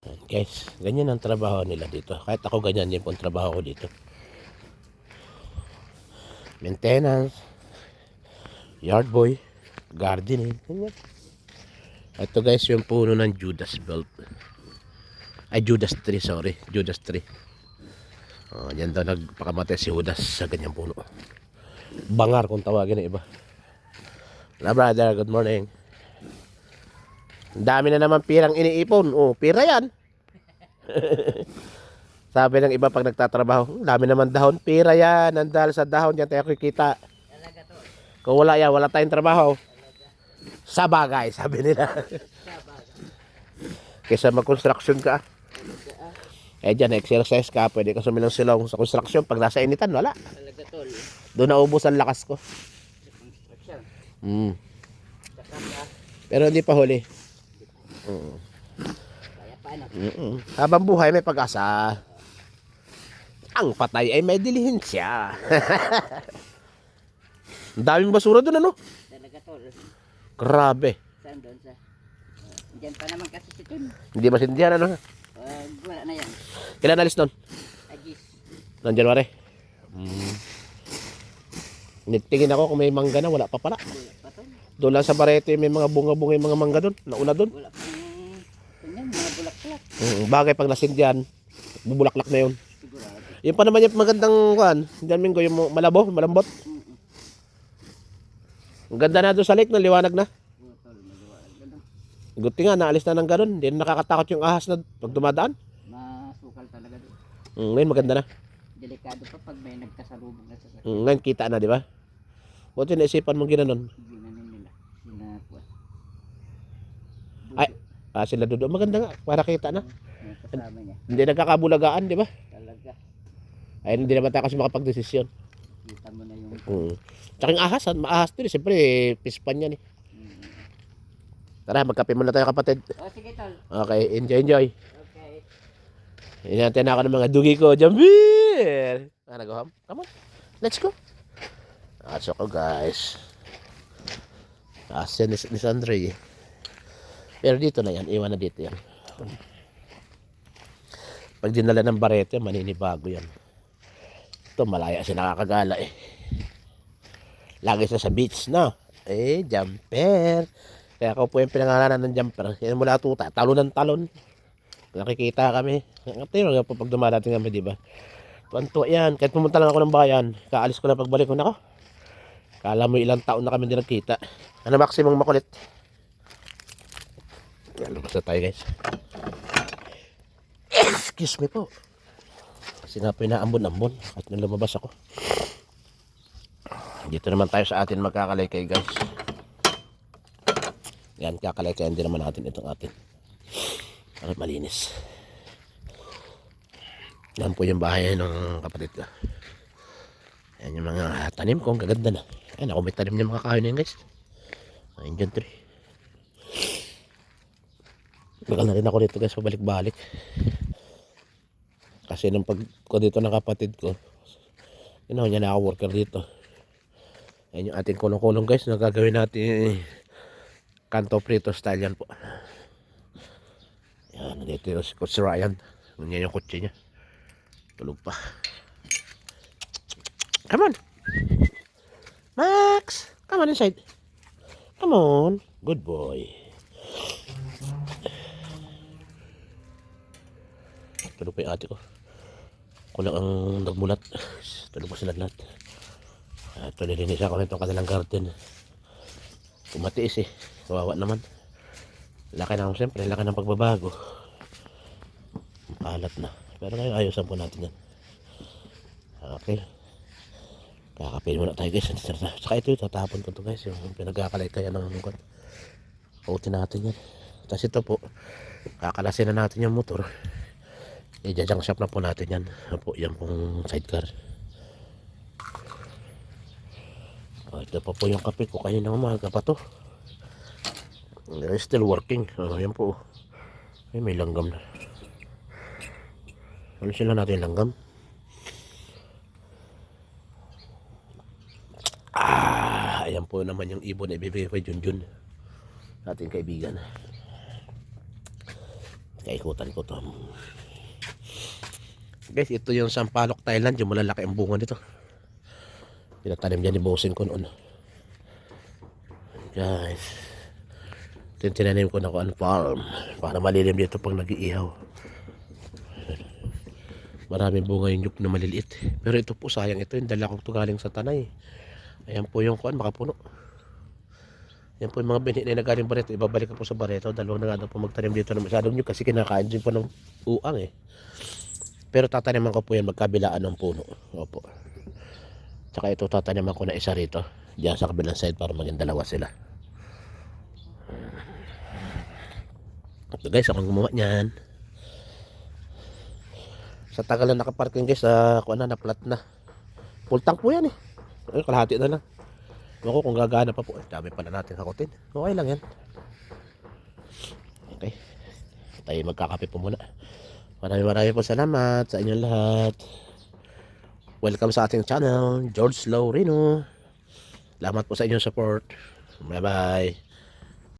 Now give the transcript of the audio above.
Guys, ganyan ang trabaho nila dito. Kahit ako ganyan din po ang trabaho ko dito. Maintenance, yard boy, gardening, ganyan. Ito guys, yung puno ng Judas belt. Ay, Judas tree, sorry. Judas tree. Yan daw nagpakamatay si Judas sa ganyang puno. Bangar kung tawagin ng iba. Hello brother, good morning. Ang dami na naman pirang iniipon. Oh, pira yan. Sabi ng iba pag nagtatrabaho, dami naman dahon. Pira yan. Nandal sa dahon yan tayo kikita. Kung wala yan, wala tayong trabaho. Sa bagay, sabi nila. Kaysa mag-construction ka. Eh dyan, exercise ka. Pwede ka sumilang silong sa construction. Pag nasa initan, wala. Doon naubos ang lakas ko. Pero hindi pa huli. Habang buhay may pag-asa. Ang patay ay may dilihensya. Ang daming basura doon, ano? Talaga tol. Grabe. Saan doon sa? Diyan pa naman kasi si Tim. Hindi masindihan, ano? Wala na yan. Kailan alis doon? Agis. Noong January? Tingin ako kung may mangga na, wala pa pala. Wala pa tol. Doon lang sa Barete may mga bunga-bunga yung mga mangga doon. Nauna doon. Wala pa ganyan, mga bulaklak. Bagay pag nasindihan, bubulaklak na yun. Sigurado. Yung pa naman yung magandang kuhan, diyan Mingo, yung malambot. Ang ganda na doon sa lake, no? Liwanag na. Tol, maliwanag na. Guti nga, naalis na ng ganun. Hindi na nakakatakot yung ahas na pag dumadaan. Masukal talaga doon. Ngayon maganda na. Delikado pa pag may nagkasalubong na sasakyan. Ngayon kita na, di ba? Buti naisipan mong ginanon. Ginanin nila. Sinakuha. Ay, sila doon. Maganda nga, para kita na. Yung kasama niya. Hindi nagkakabulagaan, di ba? Talaga. Ay, hindi naman tayo kasi makapag-desisyon. Kita mo na yung... Tsaka yung ahas, maahas din. Siyempre, pispan yan eh. Tara, magkape muna tayo kapatid. Sige tol. Okay, enjoy. Okay. Hinantay na ako ng mga dugi ko. Jambir! Nag-home? Come on, let's go. That's ako guys. Asya ni Sandre eh. Pero dito na yan, iwan na dito yan. Pag dinala ng Barete, maninibago yan. Ito, malaya siya nakakagala eh. Lagi siya sa beach, no? Jumper. Kaya ako po yung pinangalanan ng jumper. Yan mula tuta, talon ng talon. Nakikita kami. Pero pag dumadating kami, di ba? Tuwan-tuwa yan. Kahit pumunta lang ako ng bayan, kaalis ko na pagbalik ko na ako. Kala mo ilang taon na kami din nagkita. Ano maximum makulit? Yan, lumabas na tayo guys. Excuse me po. Kasi nga po inaambon-ambon at nung lumabas ako. Dito naman tayo sa atin magkakalaykay guys. Yan, kakalay-kayan din naman natin itong atin. At malinis. Yan po yung bahay ng kapatid ko. Yan yung mga tanim ko, ang gaganda na. Ayan, ako may tanim niya mga kahoy na yun guys. Indian tree. Bagal na rin ako dito guys, pabalik-balik. Kasi nung pag ko dito ng kapatid ko, yun niya na ako worker dito. Ayan yung ating kulong-kulong guys, na gagawin natin kanto prito style yan po. Yan, dito yung si Coach Ryan. Yan yung kotse niya. Tulog pa. Come on! Max! Come on inside. Come on. Good boy. Tulog pa yung ate ko. Ako lang ang nagmulat. Tulog pa sila lahat. Ito nilinis ako nitong kanilang garden. Kumatiis eh. Kawawa naman. Laki na siyempre. Laki ng pagbabago. Alat na. Pero ngayon ayusan po natin yan. Okay. Kakapin muna tayo guys. Saka ito tatapon ko to guys. Yung pinagkakalaykayan ng mukha. Kautin natin yan. Tapos ito po. Kakalasin na natin yung motor. I-junk shop na po natin yan. Po, yan pong sidecar. Ito pa po yung kape ko. Kanina umaga pa to. Still working. Yan po. Ay, may langgam na. Ano sila natin langgam? Ayan po naman yung ibon na ibibigay kay Junjun, ating kaibigan. Kaikutan ko to. Guys, ito yung Sampaloc, Thailand. Yung malalaki ang bunga nito. Pinatanim dyan ni bossing ko noon. Guys, ito yung tinanim ko na kuan farm. Para malilim dito pag nag-iihaw. Maraming bunga yung nyug na maliliit. Pero ito po, sayang ito. Yung dala kong ito galing sa tanay. Ayan po yung kuan, makapuno. Yan po yung mga binhi na galing Barreto. Ibabalik ko po sa Barreto. Dalawang na nga po magtanim dito na masyadong nyug kasi kinakain din po ng uang eh. Pero tataniman ko po yan magkabilaan ng puno. Opo. Tsaka ito tataniman ko na isa rito. Diyan sa kabilang side para maging dalawa sila. Ito guys, akong gumawa niyan. Sa tagal na nakaparking guys, kuan na plat na. Full tank po yan eh. Ay, kalahati na lang. Ako kung gagana pa po. Dami pala natin hakutin. Okay lang yan. Okay. Tayo magkakape po muna. Maraming po salamat sa inyong lahat. Welcome sa ating channel, George Laurino. Salamat po sa inyong support. Bye bye.